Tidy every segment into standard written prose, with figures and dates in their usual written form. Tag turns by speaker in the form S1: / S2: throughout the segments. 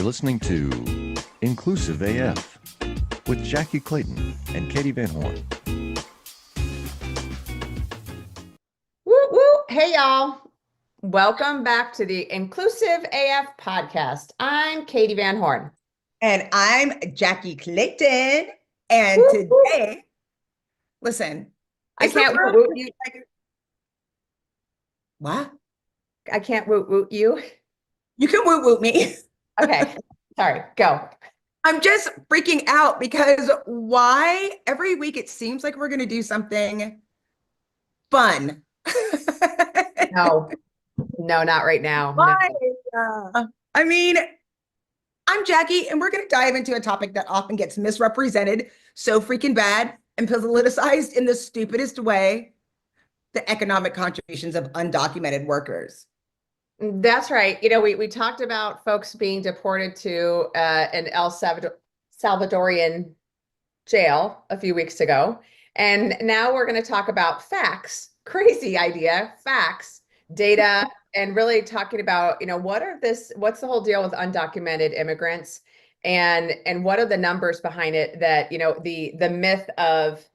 S1: You're listening to Inclusive AF with Jackye Clayton and Katee Van Horn.
S2: Woo woo! Hey y'all. Welcome back to the Inclusive AF podcast. I'm Katee Van Horn.
S3: And I'm Jackye Clayton. And
S2: Woo,
S3: today, listen,
S2: I can't woot woot you.
S3: What?
S2: I can't woot woot you.
S3: You can woot woot me.
S2: Okay. Sorry. Go.
S3: I'm just freaking out because why every week it seems like we're going to do something fun.
S2: No, not right now.
S3: Why?
S2: No.
S3: I mean, I'm Jackye, and we're going to dive into a topic that often gets misrepresented so freaking bad and politicized in the stupidest way: the economic contributions of undocumented workers.
S2: That's right. You know, we talked about folks being deported to an Salvadorian jail a few weeks ago. And now we're going to talk about facts. Crazy idea, facts, data, and really talking about, you know, what's the whole deal with undocumented immigrants, and what are the numbers behind it that, you know, the myth of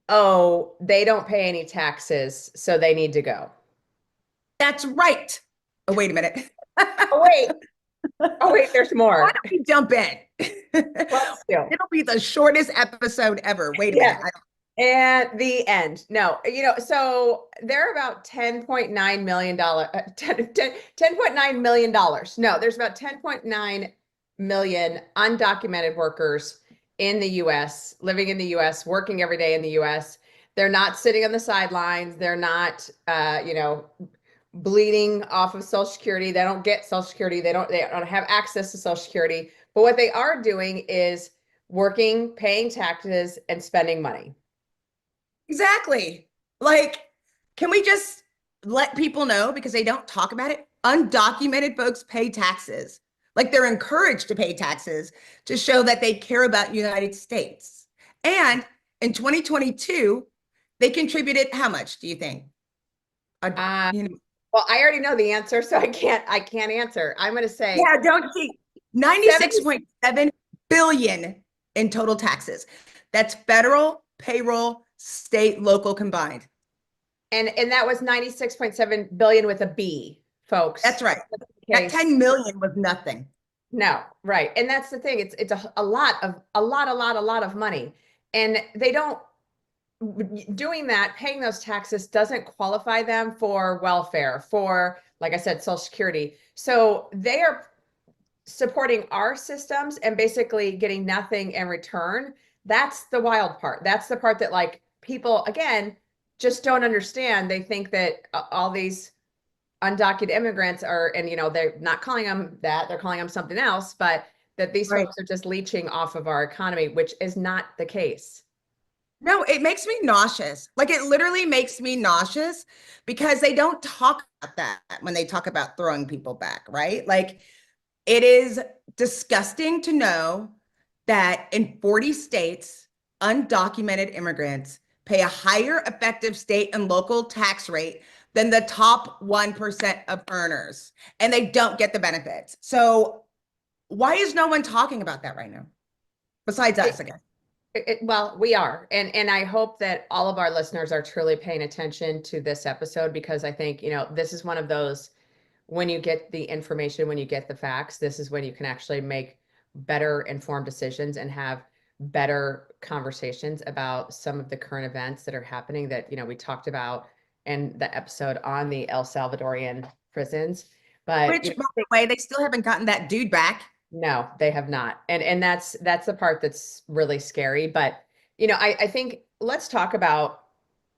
S2: oh, they don't pay any taxes, so they need to go.
S3: That's right. Oh, wait a minute.
S2: Oh, wait, there's more.
S3: Why don't we jump in? It'll be the shortest episode ever. Wait a minute.
S2: And the end. No, you know, so they're about $10.9 million, $10.9 million. No, there's about 10.9 million undocumented workers in the US, living in the US, working every day in the US. They're not sitting on the sidelines. They're not, you know, bleeding off of Social Security. They don't get Social Security. They don't have access to Social Security. But what they are doing is working, paying taxes, and spending money.
S3: Exactly. Like, can we just let people know, because they don't talk about it? Undocumented folks pay taxes. Like, they're encouraged to pay taxes to show that they care about United States. And in 2022, they contributed how much, do you think?
S2: You know, well, I already know the answer, so I can't answer. I'm going to say,
S3: yeah, don't cheat. 96.7 billion in total taxes. That's federal, payroll, state, local combined.
S2: And that was 96.7 billion with a B, folks.
S3: That's right. That 10 million was nothing.
S2: No, right. And that's the thing. It's a lot of money. And they don't, doing that, paying those taxes doesn't qualify them for welfare, for, like I said, Social Security. So they are supporting our systems and basically getting nothing in return. That's the wild part. That's the part that, like, people, again, just don't understand. They think that all these undocumented immigrants are, and, you know, they're not calling them that, they're calling them something else, but that these folks are just leeching off of our economy, which is not the case.
S3: No, it makes me nauseous. Like, it literally makes me nauseous because they don't talk about that when they talk about throwing people back, right? Like, it is disgusting to know that in 40 states, undocumented immigrants pay a higher effective state and local tax rate than the top 1% of earners, and they don't get the benefits. So why is no one talking about that right now? Besides us, I guess.
S2: Well, we are. And I hope that all of our listeners are truly paying attention to this episode, because I think, you know, this is one of those, when you get the information, when you get the facts, this is when you can actually make better informed decisions and have better conversations about some of the current events that are happening that, you know, we talked about in the episode on the El Salvadorian prisons. But
S3: which, by the way, they still haven't gotten that dude back.
S2: No, they have not. And that's the part that's really scary. But, you know, I think let's talk about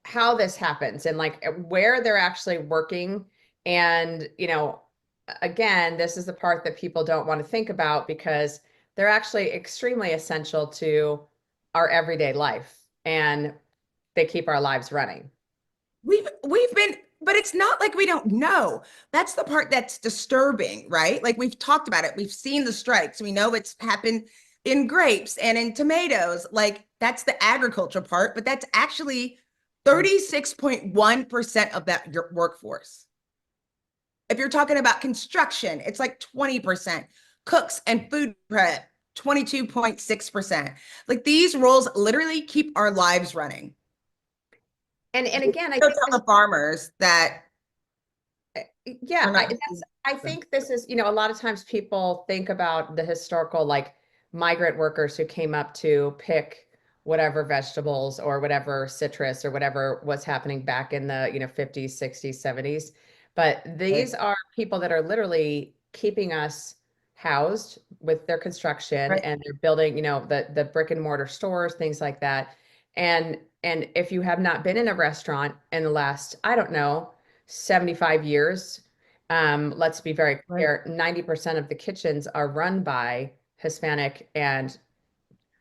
S2: how this happens and, like, where they're actually working. And, you know, again, this is the part that people don't want to think about, because they're actually extremely essential to our everyday life, and they keep our lives running.
S3: We've been, but it's not like we don't know. That's the part that's disturbing, right? Like, we've talked about it. We've seen the strikes. We know it's happened in grapes and in tomatoes. Like, that's the agriculture part, but that's actually 36.1% of that workforce. If you're talking about construction, it's like 20%. Cooks and food prep, 22.6%. Like these roles literally keep our lives running.
S2: And again, I
S3: Go
S2: think
S3: tell the farmers that
S2: yeah,
S3: we're not.
S2: I think this is, a lot of times people think about the historical like migrant workers who came up to pick whatever vegetables or whatever citrus or whatever was happening back in the, 50s, 60s, 70s. But these are people that are literally keeping us housed with their construction,
S3: Right.
S2: and they're building, the brick and mortar stores, things like that. And if you have not been in a restaurant in the last, I don't know, 75 years, let's be very
S3: Right.
S2: clear, 90% of the kitchens are run by Hispanic and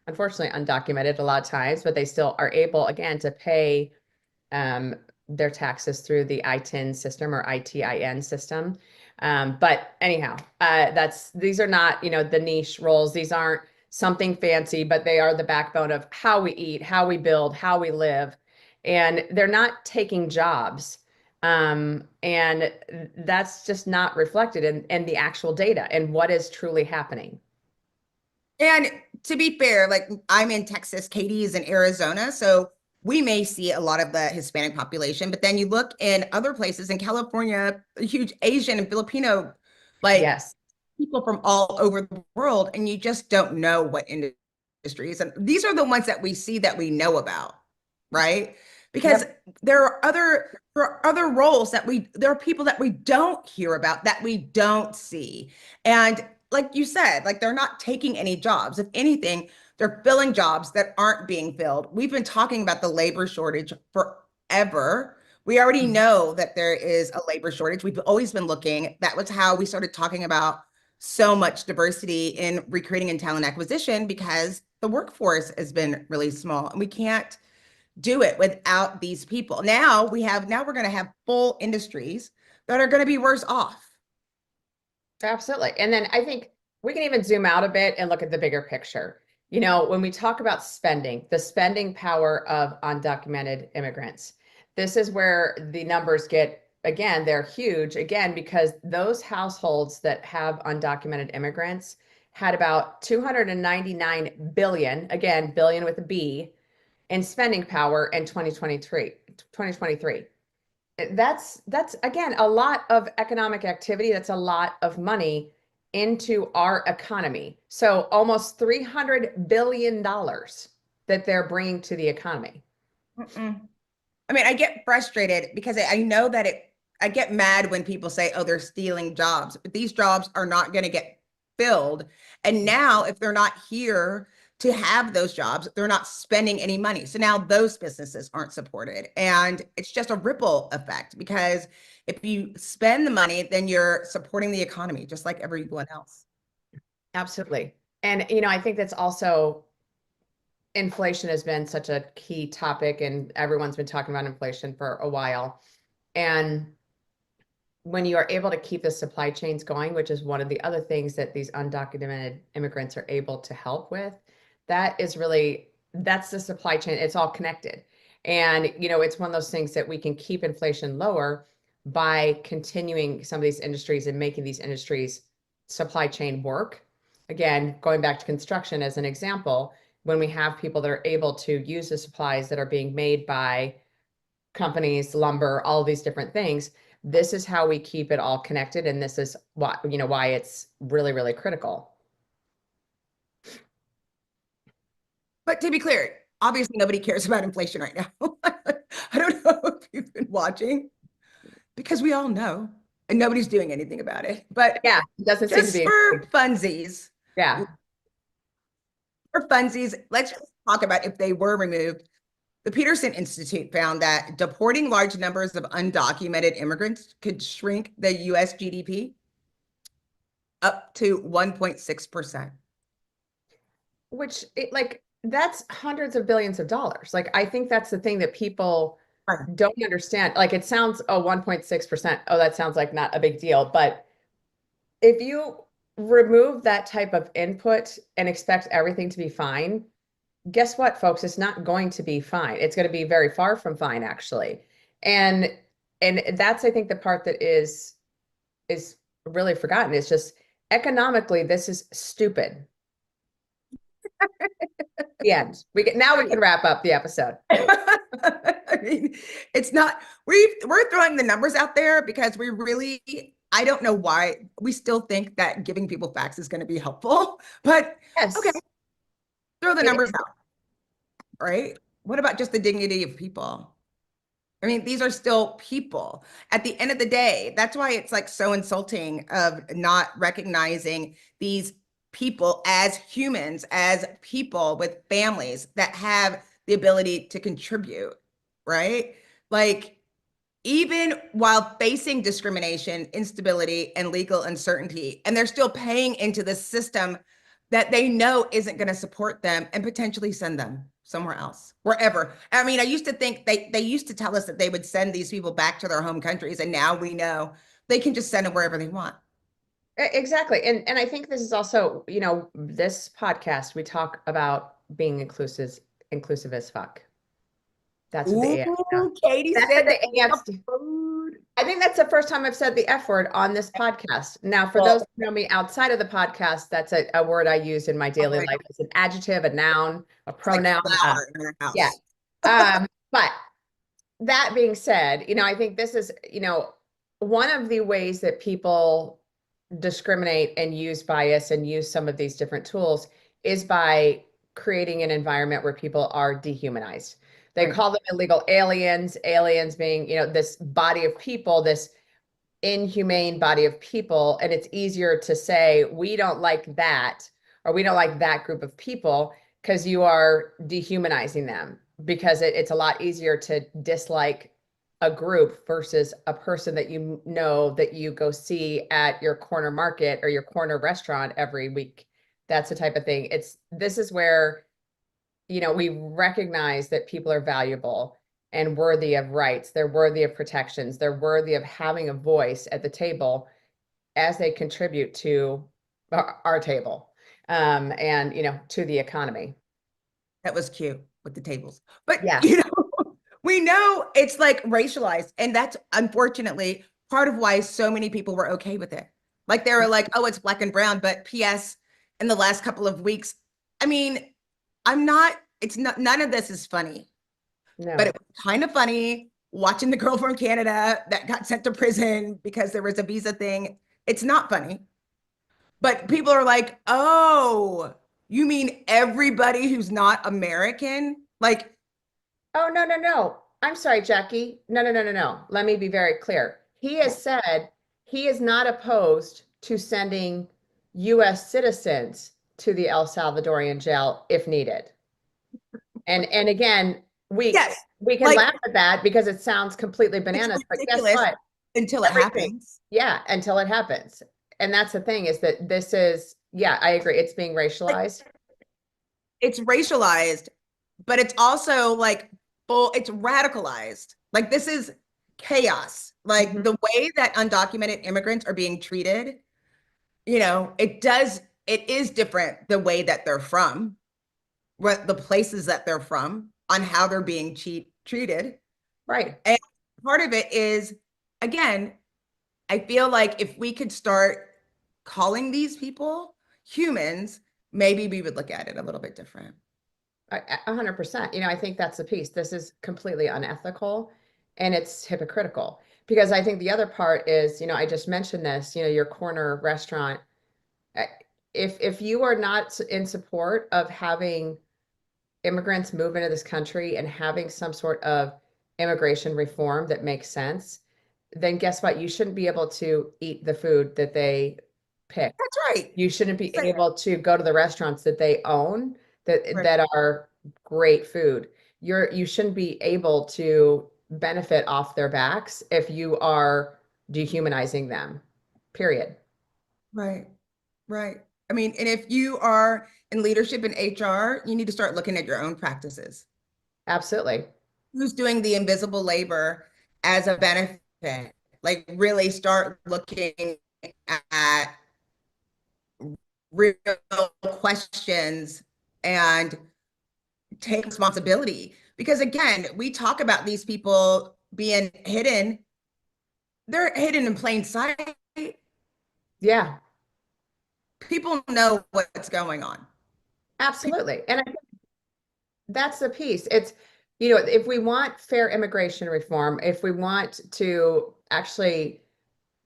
S2: unfortunately undocumented a lot of times, but they still are able, again, to pay um, their taxes through the ITIN system or ITIN system. But anyhow, these are not, the niche roles. These aren't something fancy, but they are the backbone of how we eat, how we build, how we live. And they're not taking jobs. And that's just not reflected in the actual data and what is truly happening.
S3: And to be fair, like I'm in Texas, Katee is in Arizona. So we may see a lot of the Hispanic population, but then you look in other places in California, a huge Asian and Filipino, like
S2: Yes.
S3: people from all over the world, and you just don't know what industries. And these are the ones that we see that we know about, right? Because there are other roles that there are people that we don't hear about, that we don't see. And like you said, like they're not taking any jobs. If anything, they're filling jobs that aren't being filled. We've been talking about the labor shortage forever. We already know that there is a labor shortage. We've always been looking. That was how we started talking about so much diversity in recruiting and talent acquisition, because the workforce has been really small and we can't do it without these people. Now we're going to have full industries that are going to be worse off.
S2: Absolutely. And then I think we can even zoom out a bit and look at the bigger picture. When we talk about spending, the spending power of undocumented immigrants, this is where the numbers get, again, they're huge, again, because those households that have undocumented immigrants had about 299 billion, again, billion with a B, in spending power in 2023. That's again a lot of economic activity. That's a lot of money into our economy. So almost $300 billion that they're bringing to the economy.
S3: I mean, I get frustrated because I know that I get mad when people say, oh, they're stealing jobs, but these jobs are not going to get filled. And now if they're not here to have those jobs, they're not spending any money. So now those businesses aren't supported. And it's just a ripple effect, because if you spend the money, then you're supporting the economy, just like everyone else.
S2: Absolutely. And, I think that's also, inflation has been such a key topic, and everyone's been talking about inflation for a while. And when you are able to keep the supply chains going, which is one of the other things that these undocumented immigrants are able to help with, that's the supply chain. It's all connected. And, it's one of those things that we can keep inflation lower by continuing some of these industries and making these industries supply chain work. Again, going back to construction as an example, when we have people that are able to use the supplies that are being made by companies, lumber, all these different things, this is how we keep it all connected. And this is why it's really, really critical.
S3: But to be clear, obviously nobody cares about inflation right now. I don't know if you've been watching, because we all know, and nobody's doing anything about it. But
S2: Yeah, it doesn't seem to
S3: just
S2: be.
S3: for funsies,
S2: Yeah.
S3: let's just talk about if they were removed. The Peterson Institute found that deporting large numbers of undocumented immigrants could shrink the US GDP up to 1.6%.
S2: Which that's hundreds of billions of dollars. Like, I think that's the thing that people don't understand. Like, it sounds, 1.6%. Oh, that sounds like not a big deal. But if you remove that type of input and expect everything to be fine, guess what, folks? It's not going to be fine. It's going to be very far from fine, actually. And that's, I think, the part that is is really forgotten. It's just economically, this is stupid. The end. Now we can wrap up the episode.
S3: I mean, it's not, we're throwing the numbers out there because we really, I don't know why we still think that giving people facts is going to be helpful, but
S2: Yes.
S3: okay, throw the
S2: It
S3: numbers
S2: is.
S3: out, right? What about just the dignity of people? I mean, these are still people. At the end of the day, that's why it's like so insulting of not recognizing these people as humans, as people with families that have the ability to contribute, right? Like, even while facing discrimination, instability, and legal uncertainty, and they're still paying into the system that they know isn't going to support them and potentially send them somewhere else, wherever. I mean, I used to think they used to tell us that they would send these people back to their home countries, and now we know they can just send them wherever they want.
S2: Exactly. And I think this is also, this podcast, we talk about being inclusive as fuck. That's what the
S3: Ooh, Katie
S2: that's
S3: said
S2: what the angst.
S3: food.
S2: I think that's the first time I've said the F word on this podcast. Now, for those who know me outside of the podcast, that's a word I use in my daily life. It's an adjective, a noun, a pronoun.
S3: Like flour in our house.
S2: Yeah. But that being said, I think this is, one of the ways that people discriminate and use bias and use some of these different tools is by creating an environment where people are dehumanized. They
S3: Right.
S2: call them illegal aliens being, this body of people, this inhumane body of people. And it's easier to say, we don't like that, or we don't like that group of people, because you are dehumanizing them, because it's a lot easier to dislike a group versus a person that that you go see at your corner market or your corner restaurant every week. That's the type of thing. This is where, we recognize that people are valuable and worthy of rights. They're worthy of protections. They're worthy of having a voice at the table as they contribute to our table, and, to the economy.
S3: That was cute with the tables. But,
S2: Yeah.
S3: We know it's like racialized. And that's unfortunately part of why so many people were okay with it. Like they were like, oh, it's black and brown. But P.S. in the last couple of weeks, I mean, none of this is funny.
S2: No.
S3: But it was kind of funny watching the girl from Canada that got sent to prison because there was a visa thing. It's not funny. But people are like, oh, you mean everybody who's not American? Like,
S2: Oh, no. I'm sorry, Jackye. No. Let me be very clear. He has said he is not opposed to sending U.S. citizens to the El Salvadorian jail if needed. And again, we
S3: yes,
S2: can
S3: like,
S2: laugh at that because it sounds completely bananas, but guess what?
S3: until it happens.
S2: Yeah, until it happens. And that's the thing, is that this is, yeah, I agree. It's being racialized.
S3: It's racialized, but it's also like it's radicalized. Like this is chaos. Like the way that undocumented immigrants are being treated, it is different the way that they're from, what the places that they're from, on how they're being treated.
S2: Right.
S3: And part of it is, again, I feel like if we could start calling these people humans, maybe we would look at it a little bit different.
S2: 100%. I think that's the piece. This is completely unethical and it's hypocritical, because I think the other part is, I just mentioned this, your corner restaurant. If you are not in support of having immigrants move into this country and having some sort of immigration reform that makes sense, then guess what? You shouldn't be able to eat the food that they pick.
S3: That's right.
S2: You shouldn't be able to go to the restaurants that they own that
S3: Right.
S2: that are great food. You shouldn't be able to benefit off their backs if you are dehumanizing them. Period.
S3: Right. I mean, and if you are in leadership in HR, you need to start looking at your own practices.
S2: Absolutely.
S3: Who's doing the invisible labor as a benefit? Like really start looking at real questions and take responsibility. Because again, we talk about these people being hidden. They're hidden in plain sight.
S2: Yeah,
S3: People know what's going on.
S2: absolutely. And I think that's the piece. It's, you know, if we want fair immigration reform, if we want to actually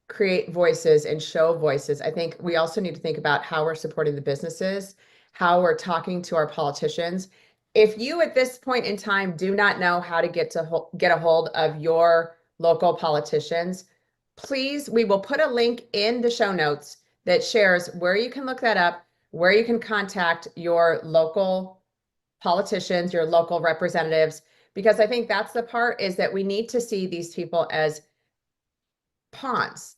S2: create voices and show voices, I think we also need to think about how we're supporting the businesses, how we're talking to our politicians. If you at this point in time do not know how to get a hold of your local politicians, please, we will put a link in the show notes that shares where you can look that up, where you can contact your local politicians, your local representatives, because I think that's the part, is that we need to see these people as pawns.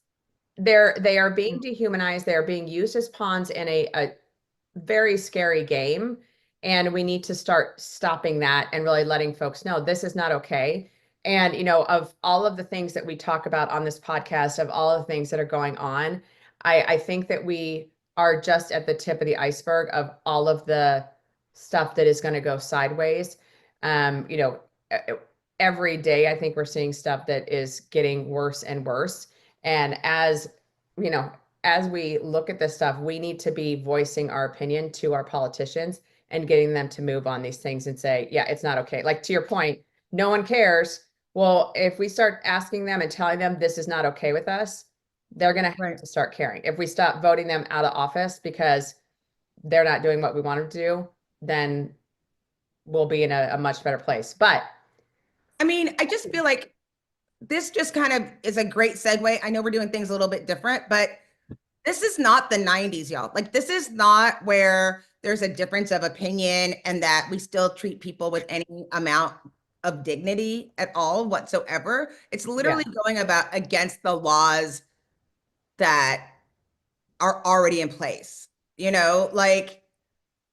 S2: They are being dehumanized. They are being used as pawns in a very scary game. And we need to start stopping that and really letting folks know this is not okay. And, you know, of all of the things that we talk about on this podcast, of all of the things that are going on, I think that we are just at the tip of the iceberg of all of the stuff that is going to go sideways. You know, every day I think we're seeing stuff that is getting worse and worse. And as, you know, as we look at this stuff, we need to be voicing our opinion to our politicians and getting them to move on these things and say, yeah, it's not okay. Like to your point, no one cares. Well, if we start asking them and telling them this is not okay with us, they're going to have to start caring. If we stop voting them out of office because they're not doing what we want them to do, then we'll be in a much better place. But
S3: I mean, I just feel like this just kind of is a great segue. I know we're doing things a little bit different, but this is not the 90s, y'all. Like, this is not where there's a difference of opinion and that we still treat people with any amount of dignity at all whatsoever. It's literally going about against the laws that are already in place. You know, like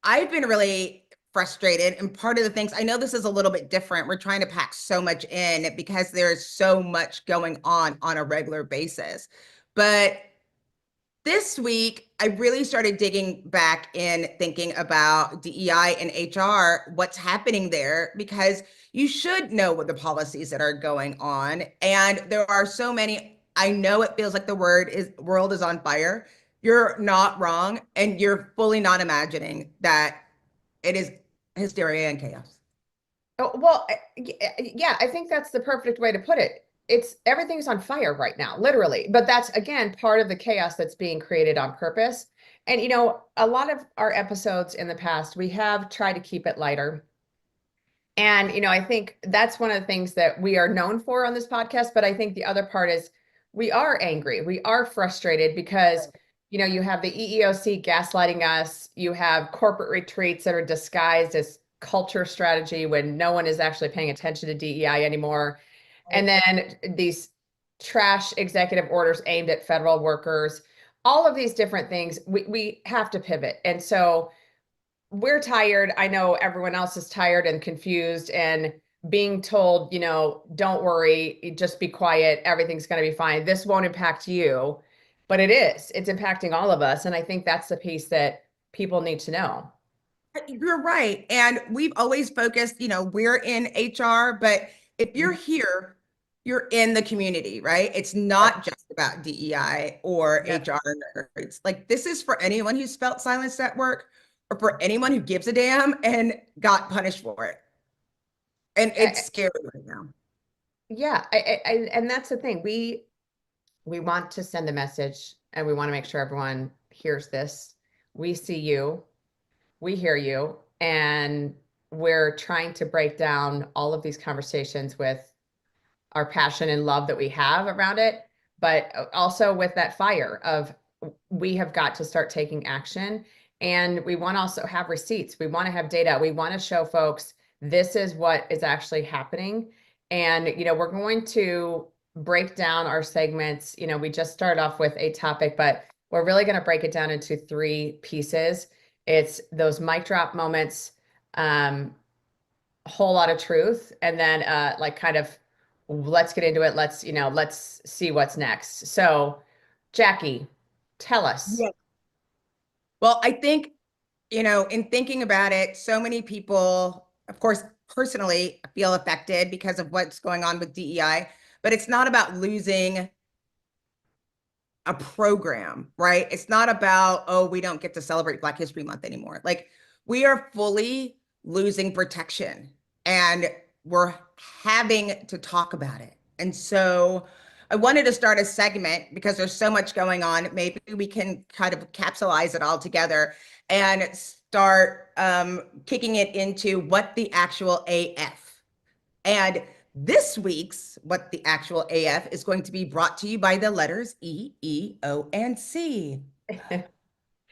S3: I've been really frustrated. And part of the things, I know this is a little bit different. We're trying to pack so much in because there's so much going on a regular basis. But this week, I really started digging back in thinking about DEI and HR, what's happening there, because you should know what the policies that are going on. And there are so many, I know it feels like the world is on fire. You're not wrong. And you're fully not imagining that it is hysteria and chaos.
S2: oh, well, yeah, I think that's the perfect way to put it. It's everything's on fire right now, literally. But that's again part of the chaos that's being created on purpose. And you know, a lot of our episodes in the past, we have tried to keep it lighter. And you know, I think that's one of the things that we are known for on this podcast. But I think the other part is we are angry, we are frustrated because you know, you have the EEOC gaslighting us, you have corporate retreats that are disguised as culture strategy when no one is actually paying attention to DEI anymore. And then these trash executive orders aimed at federal workers, all of these different things, we have to pivot. And so we're tired. I know everyone else is tired and confused and being told, you know, don't worry, just be quiet, everything's going to be fine. This won't impact you, but it is. It's impacting all of us. And I think that's the piece that people need to know.
S3: You're right. And we've always focused, you know, we're in HR, but if you're here, you're in the community, right? It's not just about DEI or HR nerds. Like this is for anyone who's felt silenced at work or for anyone who gives a damn and got punished for it. And it's scary right now.
S2: Yeah, and that's the thing. We want to send a message and we want to make sure everyone hears this. We see you, we hear you, and we're trying to break down all of these conversations with our passion and love that we have around it, but also with that fire of we have got to start taking action. And we want to also have receipts. We want to have data. We want to show folks this is what is actually happening. And, you know, we're going to break down our segments. You know, we just started off with a topic, but we're really going to break it down into three pieces. It's those mic drop moments, a whole lot of truth, and then like kind of let's get into it. Let's, you know, let's see what's next. So, Jackye, tell us.
S3: Yeah. Well, I think, you know, in thinking about it, so many people, of course, personally feel affected because of what's going on with DEI, but it's not about losing a program, right? It's not about, oh, we don't get to celebrate Black History Month anymore. Like, we are fully losing protection and we're having to talk about it. And so I wanted to start a segment because there's so much going on. Maybe we can kind of capsulize it all together and start kicking it into what the actual AF. And this week's What the Actual AF is going to be brought to you by the letters E, E, O, and C. And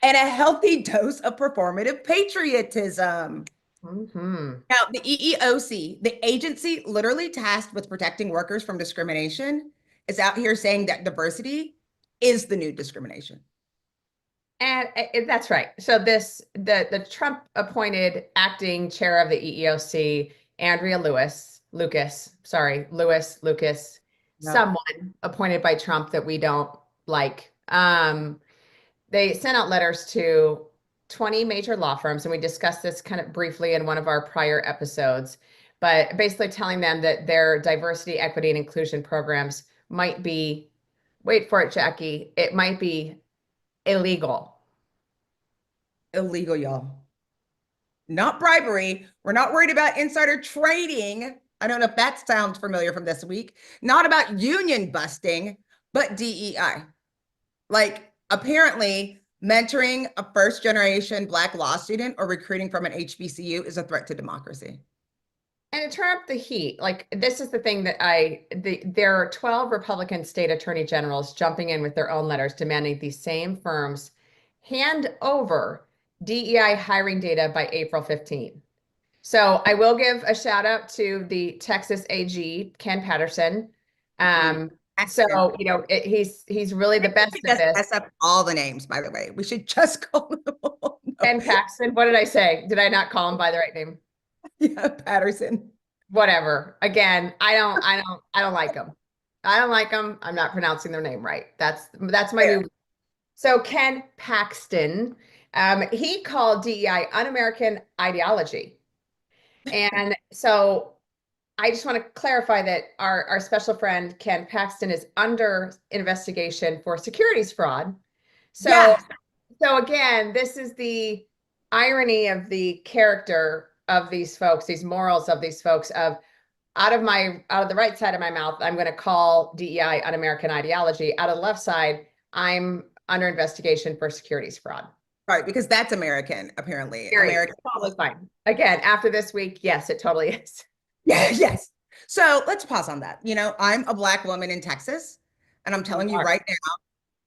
S3: a healthy dose of performative patriotism.
S2: Mm-hmm.
S3: Now, the EEOC, the agency literally tasked with protecting workers from discrimination, is out here saying that diversity is the new discrimination.
S2: And that's right. So the Trump appointed acting chair of the EEOC, Andrea Lucas,
S3: Yep.
S2: someone appointed by Trump that we don't like. They sent out letters to 20 major law firms, and we discussed this kind of briefly in one of our prior episodes, but basically telling them that their diversity, equity, and inclusion programs might be, wait for it, Jackye, it might be illegal.
S3: Illegal, y'all. Not bribery. We're not worried about insider trading. I don't know if that sounds familiar from this week. Not about union busting, but DEI. Like, apparently, mentoring a first generation Black law student or recruiting from an HBCU is a threat to democracy.
S2: And to turn up the heat, like this is the thing that there are 12 Republican state attorney generals jumping in with their own letters demanding these same firms hand over DEI hiring data by April 15. So I will give a shout out to the Texas AG, Ken Patterson. So, you know, he's really the best at this.
S3: Mess up all the names, by the way. We should just call them all.
S2: Ken Paxton. What did I say? Did I not call him by the right name?
S3: Yeah, Patterson.
S2: Whatever. Again, I don't like him. I don't like them. I'm not pronouncing their name right. That's my new. So Ken Paxton, he called DEI un-American ideology. And so I just want to clarify that our special friend Ken Paxton is under investigation for securities fraud. So,
S3: Yeah.
S2: So again, this is the irony of the character of these folks, these morals of these folks of out of the right side of my mouth, I'm going to call DEI un-American ideology. Out of the left side, I'm under investigation for securities fraud.
S3: Right, because that's American, apparently.
S2: American, totally fine. Again, after this week, yes, it totally is.
S3: Yeah, yes. So let's pause on that. You know, I'm a Black woman in Texas, and I'm telling you right now,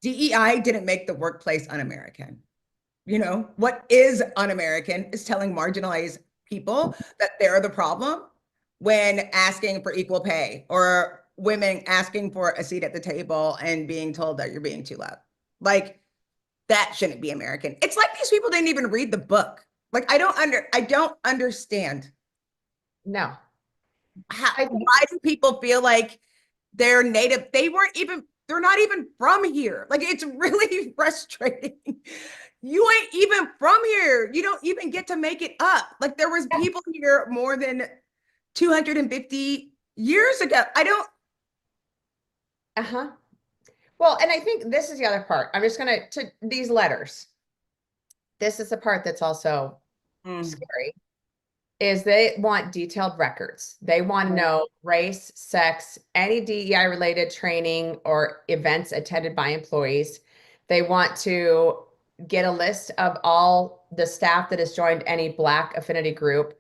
S3: DEI didn't make the workplace un-American. You know, what is un-American is telling marginalized people that they're the problem when asking for equal pay, or women asking for a seat at the table and being told that you're being too loud. Like, that shouldn't be American. It's like these people didn't even read the book. Like, I don't understand.
S2: No.
S3: Why do people feel like they're native? They're not even from here. Like, it's really frustrating. You ain't even from here. You don't even get to make it up. Like, there was people here more than 250 years ago.
S2: Well, and I think this is the other part. I'm just going to these letters. This is the part that's also scary, is they want detailed records. They want to know race, sex, any DEI related training or events attended by employees. They want to get a list of all the staff that has joined any Black affinity group,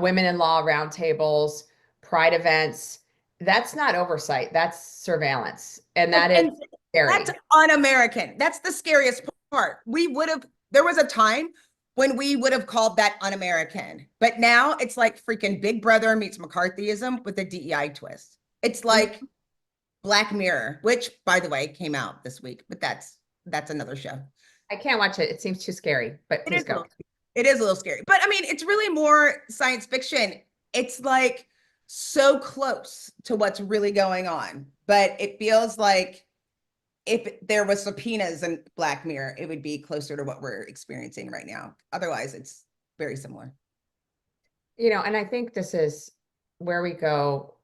S2: women in law roundtables, pride events. That's not oversight. That's surveillance. And that is scary.
S3: That's un-American. That's the scariest part. There was a time when we would have called that un-American, but now it's like freaking Big Brother meets McCarthyism with a DEI twist. It's like Black Mirror, which, by the way, came out this week, but that's another show.
S2: I can't watch it. It seems too scary, but please go.
S3: It is a little scary, but I mean, it's really more science fiction. It's like so close to what's really going on, but it feels like if there was subpoenas in Black Mirror, it would be closer to what we're experiencing right now. Otherwise, it's very similar.
S2: You know, and I think this is where we go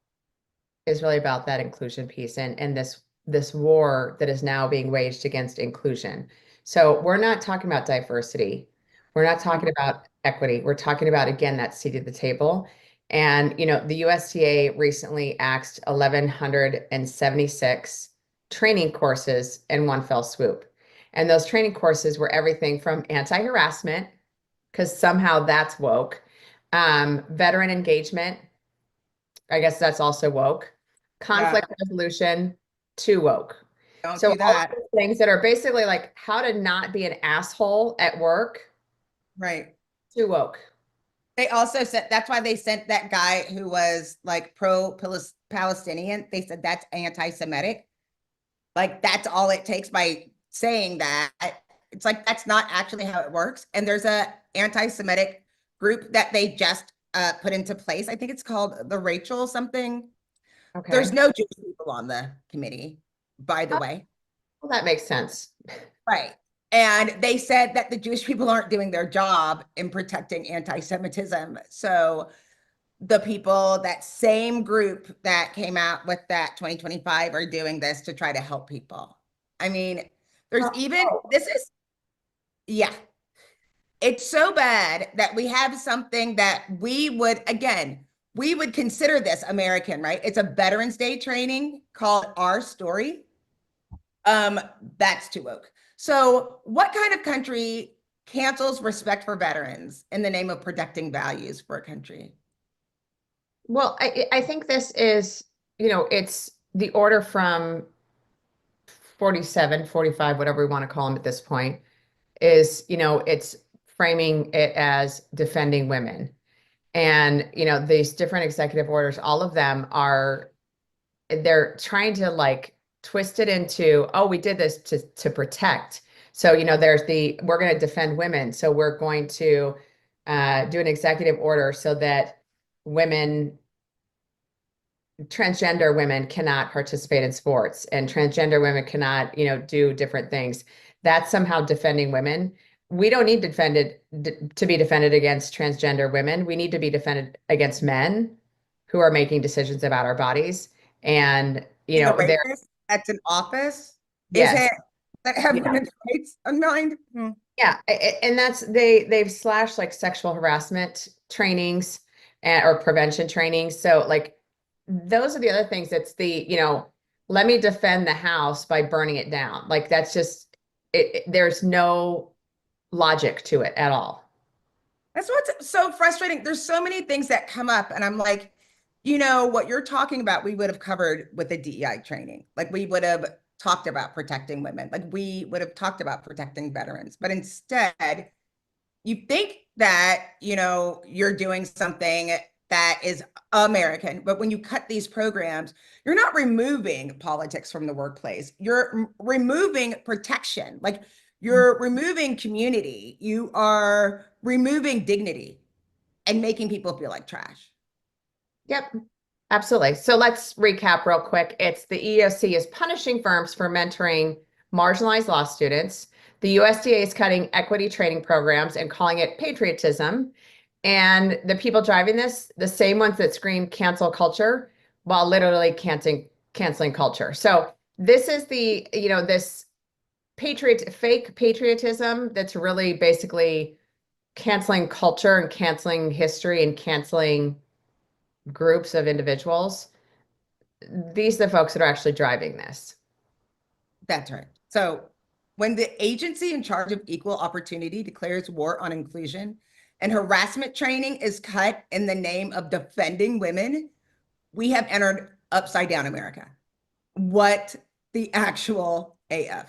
S2: is really about that inclusion piece and this this war that is now being waged against inclusion. So we're not talking about diversity. We're not talking about equity. We're talking about, again, that seat at the table. And, the USDA recently axed 1,176 training courses in one fell swoop. And those training courses were everything from anti-harassment, because somehow that's woke, veteran engagement, I guess that's also woke, conflict resolution, too woke.
S3: Don't
S2: So
S3: do
S2: all of
S3: that.
S2: those things that are basically like how to not be an asshole at work,
S3: Right.
S2: too woke.
S3: They also said that's why they sent that guy who was like pro-Palestinian. They said that's anti-Semitic. Like that's all it takes by saying that. It's like that's not actually how it works. And there's a anti-Semitic group that they just put into place. I think it's called the Rachel something.
S2: Okay.
S3: There's no Jewish people on the committee, by the way.
S2: Well, that makes sense.
S3: Right. And they said that the Jewish people aren't doing their job in protecting anti-Semitism. So the people, that same group that came out with that 2025 are doing this to try to help people. I mean, there's yeah. It's so bad that we have something that we would consider this American, right? It's a Veterans Day training called Our Story. That's too woke. So what kind of country cancels respect for veterans in the name of protecting values for a country?
S2: Well, I think this is, it's the order from 47, 45, whatever we want to call them at this point, is, it's framing it as defending women. And, these different executive orders, all of them they're trying to like twist it into, oh, we did this to protect. So, there's we're going to defend women. So we're going to do an executive order so that transgender women cannot participate in sports, and transgender women cannot, do different things. That's somehow defending women. We don't need to be defended against transgender women. We need to be defended against men who are making decisions about our bodies. And,
S3: The rapist that's in office,
S2: yes.
S3: is it that have women's rights in mind?
S2: Yeah, and that's they've slashed like sexual harassment trainings or prevention trainings. So like those are the other things. That's let me defend the house by burning it down. Like that's just there's no logic to it at all.
S3: That's what's so frustrating. There's so many things that come up, and I'm like, what you're talking about, we would have covered with a DEI training. Like we would have talked about protecting women. Like we would have talked about protecting veterans. But instead, you think that, you're doing something that is American. But when you cut these programs, you're not removing politics from the workplace. You're removing protection. Like you're removing community. You are removing dignity and making people feel like trash.
S2: Yep, absolutely. So let's recap real quick. It's the EEOC is punishing firms for mentoring marginalized law students. The USDA is cutting equity training programs and calling it patriotism. And the people driving this, the same ones that scream cancel culture while literally canceling culture. So this is this fake patriotism that's really basically canceling culture and canceling history and canceling groups of individuals. These are the folks that are actually driving this.
S3: That's right. So when the agency in charge of equal opportunity declares war on inclusion and harassment training is cut in the name of defending women, we have entered upside down America. What the actual AF?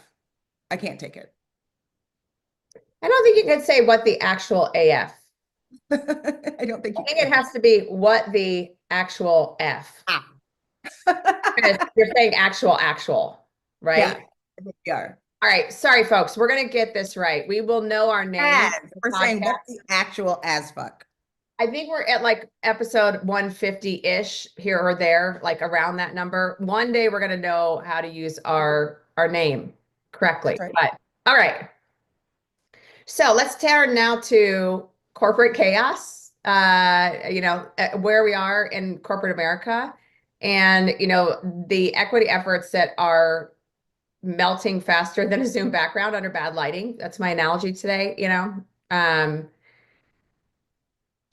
S3: I can't take it.
S2: I don't think you could say what the actual AF.
S3: I don't think
S2: I think it has to be what the actual F.
S3: Ah.
S2: Because you're saying actual, right?
S3: Yeah, we are.
S2: All right. Sorry, folks. We're going to get this right. We will know our name.
S3: We're saying what the actual as fuck.
S2: I think we're at like episode 150-ish here or there, like around that number. One day we're going to know how to use our name correctly.
S3: Right.
S2: But all right. So let's turn now to corporate chaos, where we are in corporate America. And, the equity efforts that are melting faster than a Zoom background under bad lighting. That's my analogy today,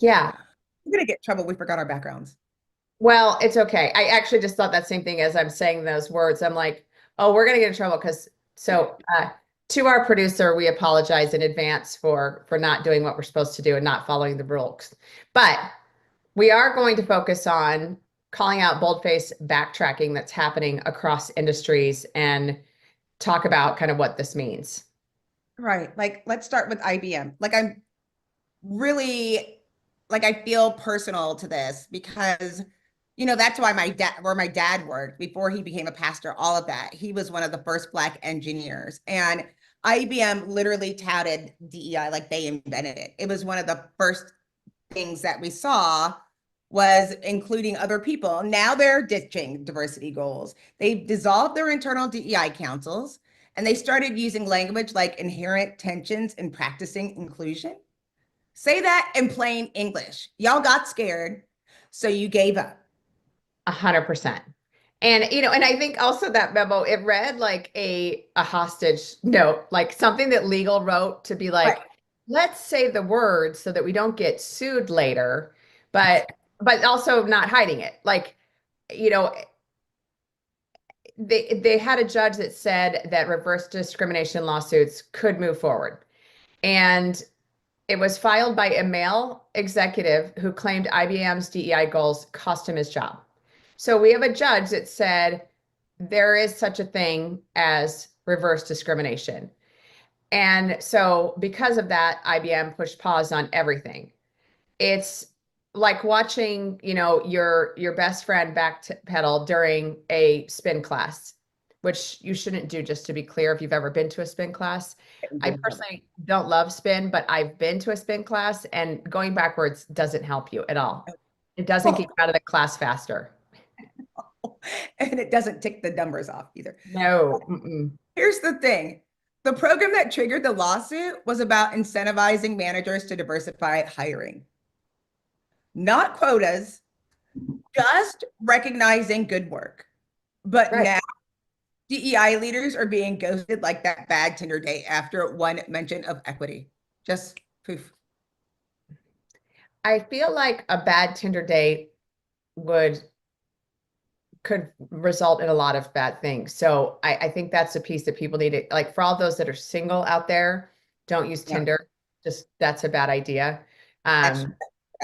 S2: yeah.
S3: We're gonna get in trouble. We forgot our backgrounds.
S2: Well, it's okay. I actually just thought that same thing as I'm saying those words. I'm like, oh, we're gonna get in trouble because to our producer, we apologize in advance for not doing what we're supposed to do and not following the rules. But we are going to focus on calling out boldface backtracking that's happening across industries and talk about kind of what this means.
S3: Right. Like, let's start with IBM. Like, I'm really, like, I feel personal to this because, that's why where my dad worked before he became a pastor, all of that. He was one of the first Black engineers. And IBM literally touted DEI like they invented it. It was one of the first things that we saw was including other people. Now they're ditching diversity goals. They've dissolved their internal DEI councils and they started using language like inherent tensions in practicing inclusion. Say that in plain English. Y'all got scared, so you gave up.
S2: 100%. And and I think also that memo, it read like a hostage note, like something that legal wrote to be like,
S3: Right.
S2: let's say the words so that we don't get sued later, but also not hiding it. Like, they had a judge that said that reverse discrimination lawsuits could move forward. And it was filed by a male executive who claimed IBM's DEI goals cost him his job. So we have a judge that said there is such a thing as reverse discrimination. And so because of that, IBM pushed pause on everything. It's like watching, your best friend backpedal during a spin class, which you shouldn't do, just to be clear, if you've ever been to a spin class. I personally don't love spin, but I've been to a spin class and going backwards doesn't help you at all. It doesn't get you out of the class faster.
S3: And it doesn't tick the numbers off either.
S2: No. Mm-mm.
S3: Here's the thing. The program that triggered the lawsuit was about incentivizing managers to diversify hiring. Not quotas, just recognizing good work. But
S2: Right.
S3: now DEI leaders are being ghosted like that bad Tinder date after one mention of equity. Just poof.
S2: I feel like a bad Tinder date could result in a lot of bad things. So I think that's a piece that people need to, like, for all those that are single out there, don't use
S3: Yeah.
S2: Tinder. Just that's a bad idea.
S3: That's right.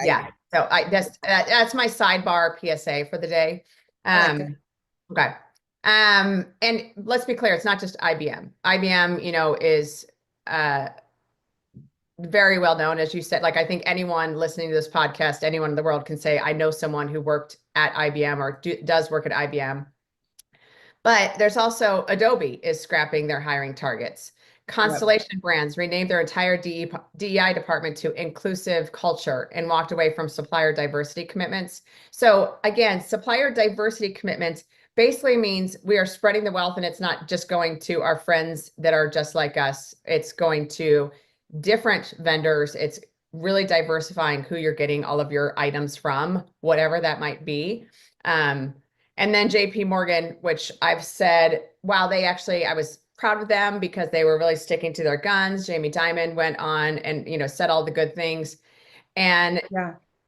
S2: Yeah. So that's my sidebar PSA for the day.
S3: I like it.
S2: Okay. And let's be clear, it's not just IBM. IBM, is very well known, as you said. Like, I think anyone listening to this podcast, anyone in the world can say, I know someone who worked at IBM or does work at IBM. But there's also Adobe is scrapping their hiring targets. Constellation Brands renamed their entire DEI department to inclusive culture and walked away from supplier diversity commitments. So again, supplier diversity commitments basically means we are spreading the wealth, and it's not just going to our friends that are just like us. It's going to different vendors. It's really diversifying who you're getting all of your items from, whatever that might be. And then JP Morgan, which I've said, wow, I was proud of them because they were really sticking to their guns. Jamie Dimon went on and, said all the good things. And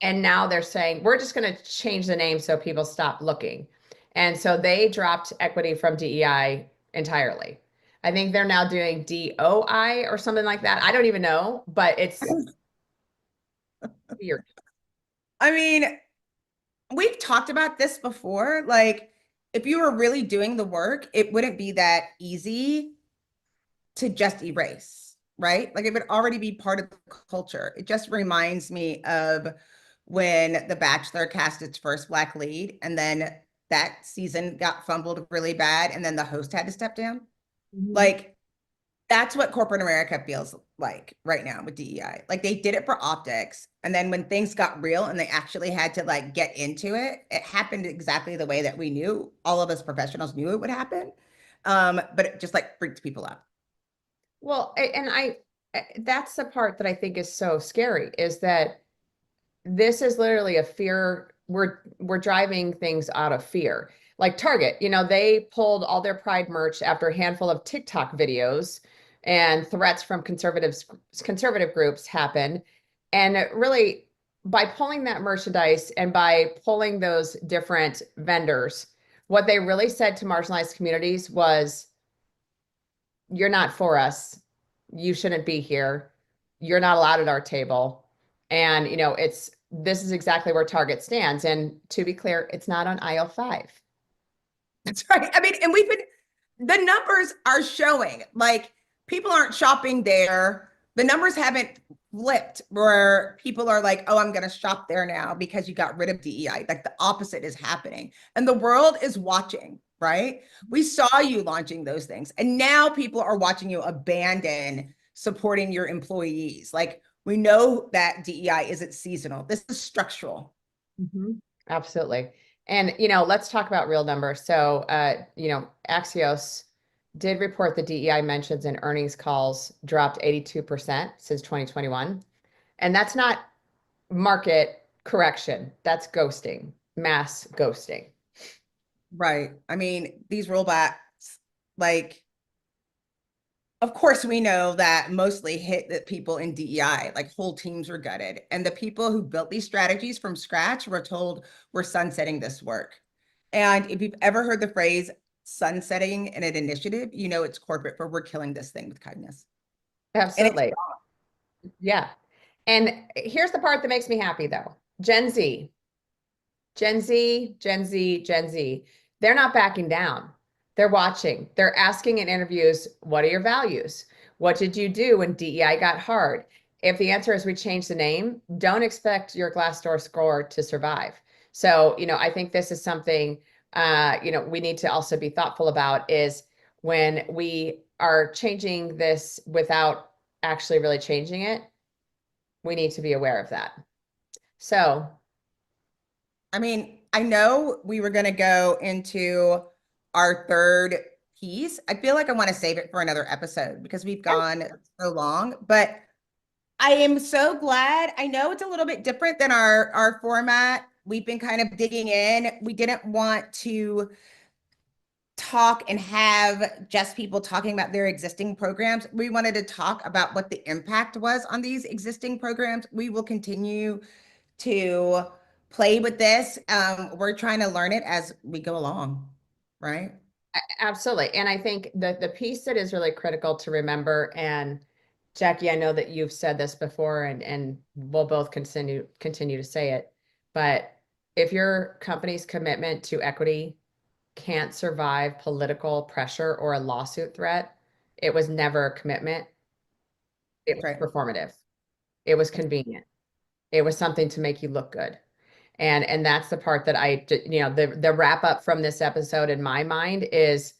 S2: now they're saying, we're just going to change the name so people stop looking. And so they dropped equity from DEI entirely. I think they're now doing DOI or something like that. I don't even know, but it's weird.
S3: I mean, we've talked about this before. Like, if you were really doing the work, it wouldn't be that easy to just erase, right? Like, it would already be part of the culture. It just reminds me of when The Bachelor cast its first Black lead, and then that season got fumbled really bad, and then the host had to step down. Like, that's what corporate America feels like right now with DEI. Like, they did it for optics. And then when things got real and they actually had to like get into it, it happened exactly the way that we knew, all of us professionals knew it would happen. But it just like freaked people out.
S2: Well, and that's the part that I think is so scary, is that this is literally a fear we're driving things out of fear. Like Target, they pulled all their Pride merch after a handful of TikTok videos and threats from conservative groups happened. And really, by pulling that merchandise and by pulling those different vendors, what they really said to marginalized communities was, you're not for us. You shouldn't be here. You're not allowed at our table. And, this is exactly where Target stands. And to be clear, it's not on aisle 5.
S3: That's right. I mean, and the numbers are showing, like, people aren't shopping there. The numbers haven't flipped where people are like, oh, I'm going to shop there now because you got rid of DEI. Like, the opposite is happening. And the world is watching, right? We saw you launching those things. And now people are watching you abandon supporting your employees. Like, we know that DEI isn't seasonal. This is structural.
S2: Absolutely. And, let's talk about real numbers. So, Axios did report the DEI mentions in earnings calls dropped 82% since 2021. And that's not market correction. That's ghosting, mass ghosting.
S3: Right. I mean, these rollbacks, like, of course, we know that mostly hit the people in DEI, like whole teams were gutted. And the people who built these strategies from scratch were told, we're sunsetting this work. And if you've ever heard the phrase sunsetting in an initiative, it's corporate for we're killing this thing with kindness.
S2: Absolutely. Yeah. And here's the part that makes me happy, though. Gen Z, they're not backing down. They're watching. They're asking in interviews, what are your values? What did you do when DEI got hard? If the answer is we changed the name, don't expect your Glassdoor score to survive. So, I think this is something, we need to also be thoughtful about, is when we are changing this without actually really changing it, we need to be aware of that. So,
S3: I mean, I know we were going to go into our third piece. I feel like I want to save it for another episode because we've gone so long, but I am so glad. I know it's a little bit different than our format. We've been kind of digging in. We didn't want to talk and have just people talking about their existing programs. We wanted to talk about what the impact was on these existing programs. We will continue to play with this. We're trying to learn it as we go along, right?
S2: Absolutely. And I think the piece that is really critical to remember, and Jackye, I know that you've said this before, and we'll both continue to say it, but if your company's commitment to equity can't survive political pressure or a lawsuit threat, it was never a commitment. It was
S3: Right.
S2: performative. It was convenient. It was something to make you look good. And that's the part that the wrap up from this episode in my mind is,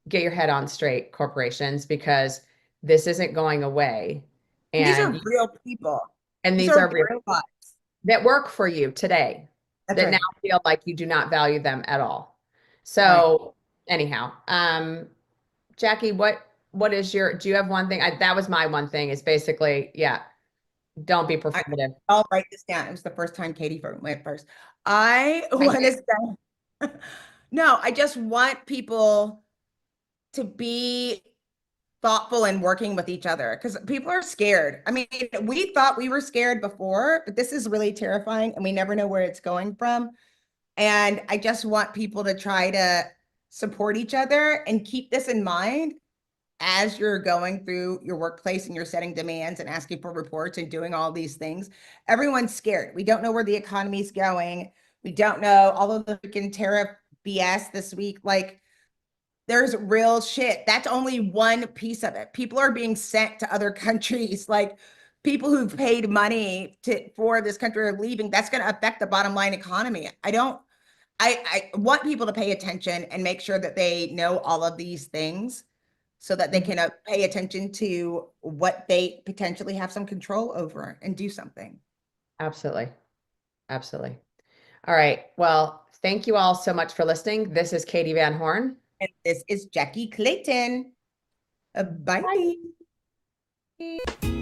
S2: get your head on straight, corporations, because this isn't going away. And
S3: these are real people.
S2: And these are real
S3: lives
S2: that work for you today.
S3: That's
S2: that
S3: right.
S2: Now feel like you do not value them at all. So anyhow, Jackye, what is do you have one thing? That was my one thing, is basically, don't be performative.
S3: I'll write this down. It was the first time Katee went first. I want to say, no, I just want people to be thoughtful and working with each other, because people are scared. I mean, we thought we were scared before, but this is really terrifying and we never know where it's going from. And I just want people to try to support each other and keep this in mind as you're going through your workplace and you're setting demands and asking for reports and doing all these things. Everyone's scared. We don't know where the economy's going. We don't know all of the freaking tariff BS this week. Like, there's real shit. That's only one piece of it. People are being sent to other countries. Like, people who've paid money for this country are leaving. That's going to affect the bottom line economy. I want people to pay attention and make sure that they know all of these things, so that they can pay attention to what they potentially have some control over and do something. Absolutely.
S2: Absolutely. All right. Well, thank you all so much for listening. This is Katee Van Horn.
S3: And this is Jackye Clayton. Bye.
S2: Bye.